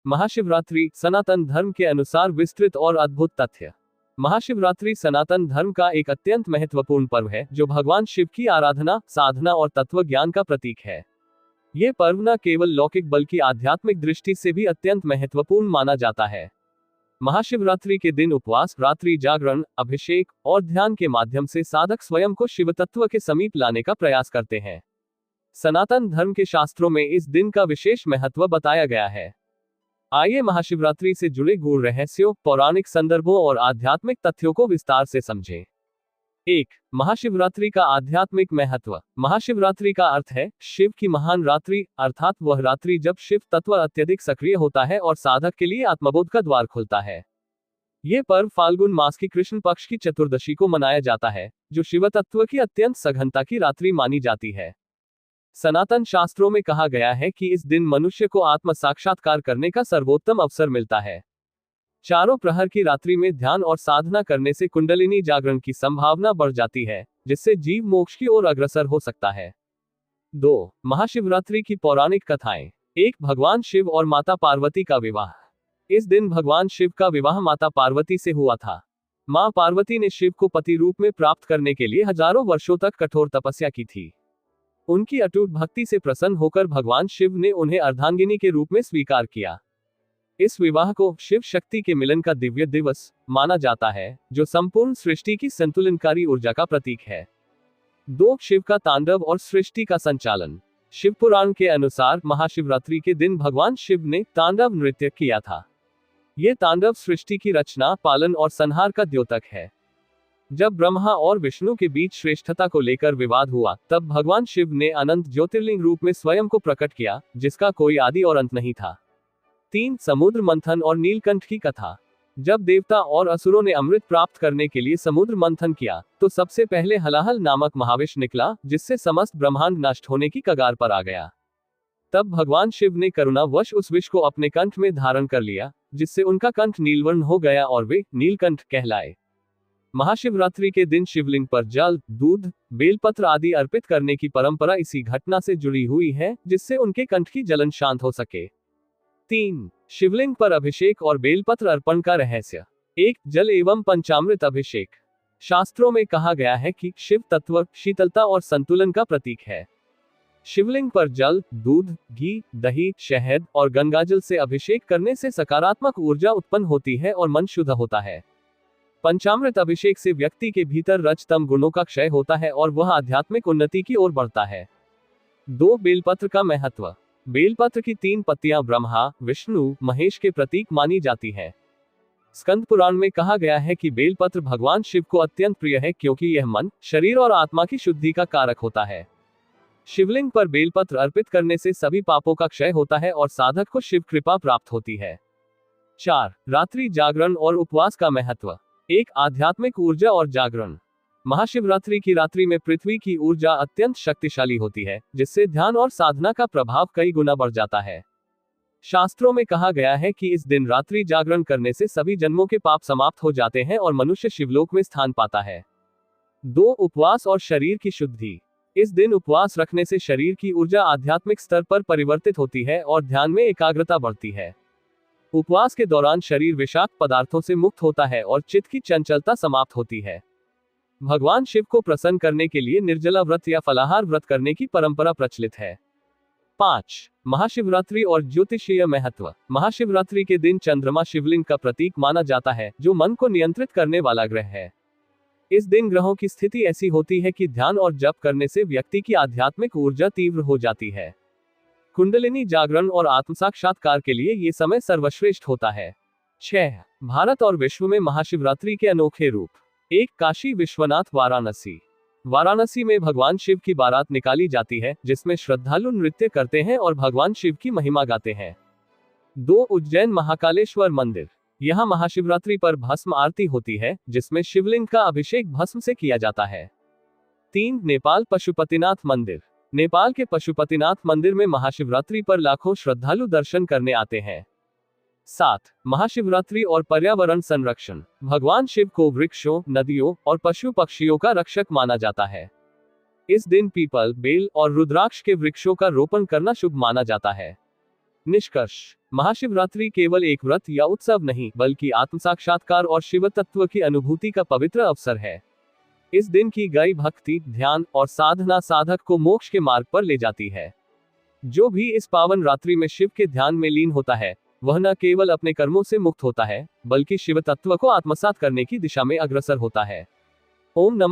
महाशिवरात्रि सनातन धर्म के अनुसार विस्तृत और अद्भुत तथ्य। महाशिवरात्रि सनातन धर्म का एक अत्यंत महत्वपूर्ण पर्व है जो भगवान शिव की आराधना, साधना और तत्व ज्ञान का प्रतीक है। यह पर्व न केवल लौकिक बल्कि आध्यात्मिक दृष्टि से भी अत्यंत महत्वपूर्ण माना जाता है। महाशिवरात्रि के दिन उपवास, रात्रि जागरण, अभिषेक और ध्यान के माध्यम से साधक स्वयं को शिव तत्व के समीप लाने का प्रयास करते हैं। सनातन धर्म के शास्त्रों में इस दिन का विशेष महत्व बताया गया है। आइए महाशिवरात्रि से जुड़े गूढ़ रहस्यों, पौराणिक संदर्भों और आध्यात्मिक तथ्यों को विस्तार से समझें। 1. महाशिवरात्रि का आध्यात्मिक महत्व। महाशिवरात्रि का अर्थ है शिव की महान रात्रि, अर्थात वह रात्रि जब शिव तत्व अत्यधिक सक्रिय होता है और साधक के लिए आत्मबोध का द्वार खुलता है। यह पर्व फाल्गुन मास की कृष्ण पक्ष की चतुर्दशी को मनाया जाता है, जो शिव तत्व की अत्यंत सघनता की रात्रि मानी जाती है। सनातन शास्त्रों में कहा गया है कि इस दिन मनुष्य को आत्म साक्षात्कार करने का सर्वोत्तम अवसर मिलता है। चारों प्रहर की रात्रि में ध्यान और साधना करने से कुंडलिनी जागरण की संभावना बढ़ जाती है, जिससे जीव मोक्ष की ओर अग्रसर हो सकता है। 2. महाशिवरात्रि की पौराणिक कथाएं। 1. भगवान शिव और माता पार्वती का विवाह। इस दिन भगवान शिव का विवाह माता पार्वती से हुआ था। मां पार्वती ने शिव को पति रूप में प्राप्त करने के लिए हजारों वर्षों तक कठोर तपस्या की थी। उनकी अटूट भक्ति से प्रसन्न होकर भगवान शिव ने उन्हें अर्धांगिनी के रूप में स्वीकार किया। इस विवाह को शिव शक्ति के मिलन का दिव्य दिवस माना जाता है, जो संपूर्ण सृष्टि की संतुलनकारी ऊर्जा का प्रतीक है। 2. शिव का तांडव और सृष्टि का संचालन। शिव पुराण के अनुसार महाशिवरात्रि के दिन भगवान शिव ने तांडव नृत्य किया था। यह तांडव सृष्टि की रचना, पालन और संहार का द्योतक है। जब ब्रह्मा और विष्णु के बीच श्रेष्ठता को लेकर विवाद हुआ, तब भगवान शिव ने अनंत ज्योतिर्लिंग रूप में स्वयं को प्रकट किया, जिसका कोई आदि और अंत नहीं था। 3. समुद्र मंथन और नीलकंठ की कथा। जब देवता और असुरों ने अमृत प्राप्त करने के लिए समुद्र मंथन किया, तो सबसे पहले हलाहल नामक महाविष निकला, जिससे समस्त ब्रह्मांड नष्ट होने की कगार पर आ गया। तब भगवान शिव ने करुणावश उस विष को अपने कंठ में धारण कर लिया, जिससे उनका कंठ नीलवर्ण हो गया और वे नीलकंठ कहलाए। महाशिवरात्रि के दिन शिवलिंग पर जल, दूध, बेलपत्र आदि अर्पित करने की परंपरा इसी घटना से जुड़ी हुई है, जिससे उनके कंठ की जलन शांत हो सके। 3. शिवलिंग पर अभिषेक और बेलपत्र अर्पण का रहस्य। 1. जल एवं पंचामृत अभिषेक। शास्त्रों में कहा गया है कि शिव तत्व शीतलता और संतुलन का प्रतीक है। शिवलिंग पर जल, दूध, घी, दही, शहद और गंगाजल से अभिषेक करने से सकारात्मक ऊर्जा उत्पन्न होती है और मन शुद्ध होता है। पंचामृत अभिषेक से व्यक्ति के भीतर रजतम गुणों का क्षय होता है और वह आध्यात्मिक उन्नति की ओर बढ़ता है। 2. बेलपत्र का महत्व। बेलपत्र की 3 पत्तियां ब्रह्मा, विष्णु, महेश के प्रतीक मानी जाती है। स्कंद पुराण में कहा गया है कि बेलपत्र भगवान शिव को अत्यंत प्रिय है, क्योंकि यह मन, शरीर और आत्मा की शुद्धि का कारक होता है। शिवलिंग पर बेलपत्र अर्पित करने से सभी पापों का क्षय होता है और साधक को शिव कृपा प्राप्त होती है। 4. रात्रि जागरण और उपवास का महत्व। 1. आध्यात्मिक ऊर्जा और जागरण। महाशिवरात्रि की रात्रि में पृथ्वी की ऊर्जा अत्यंत शक्तिशाली होती है, जिससे ध्यान और साधना का प्रभाव कई गुना बढ़ जाता है। शास्त्रों में कहा गया है कि इस दिन रात्रि जागरण करने से सभी जन्मों के पाप समाप्त हो जाते हैं और मनुष्य शिवलोक में स्थान पाता है। 2. उपवास और शरीर की शुद्धि। इस दिन उपवास रखने से शरीर की ऊर्जा आध्यात्मिक स्तर पर परिवर्तित होती है और ध्यान में एकाग्रता बढ़ती है। उपवास के दौरान शरीर विषाक्त पदार्थों से मुक्त होता है और चित्त की चंचलता समाप्त होती है। भगवान शिव को प्रसन्न करने के लिए निर्जला व्रत या फलाहार व्रत करने की परंपरा प्रचलित है। 5. महाशिवरात्रि और ज्योतिषीय महत्व। महाशिवरात्रि के दिन चंद्रमा शिवलिंग का प्रतीक माना जाता है, जो मन को नियंत्रित करने वाला ग्रह है। इस दिन ग्रहों की स्थिति ऐसी होती है कि ध्यान और जप करने से व्यक्ति की आध्यात्मिक ऊर्जा तीव्र हो जाती है। कुंडलिनी जागरण और आत्म साक्षात्कार के लिए ये समय सर्वश्रेष्ठ होता है। 6. भारत और विश्व में महाशिवरात्रि के अनोखे रूप। 1. काशी विश्वनाथ वाराणसी। वाराणसी में भगवान शिव की बारात निकाली जाती है, जिसमें श्रद्धालु नृत्य करते हैं और भगवान शिव की महिमा गाते हैं। 2. उज्जैन महाकालेश्वर मंदिर। यहाँ महाशिवरात्रि पर भस्म आरती होती है, जिसमें शिवलिंग का अभिषेक भस्म से किया जाता है। 3. नेपाल पशुपतिनाथ मंदिर। नेपाल के पशुपतिनाथ मंदिर में महाशिवरात्रि पर लाखों श्रद्धालु दर्शन करने आते हैं। 7. महाशिवरात्रि और पर्यावरण संरक्षण। भगवान शिव को वृक्षों, नदियों और पशु पक्षियों का रक्षक माना जाता है। इस दिन पीपल, बेल और रुद्राक्ष के वृक्षों का रोपण करना शुभ माना जाता है। निष्कर्ष, महाशिवरात्रि केवल एक व्रत या उत्सव नहीं, बल्कि आत्म साक्षात्कार और शिव तत्व की अनुभूति का पवित्र अवसर है। इस दिन की गई भक्ति, ध्यान और साधना साधक को मोक्ष के मार्ग पर ले जाती है। जो भी इस पावन रात्रि में शिव के ध्यान में लीन होता है, वह न केवल अपने कर्मों से मुक्त होता है, बल्कि शिव तत्व को आत्मसात करने की दिशा में अग्रसर होता है। ओम नमः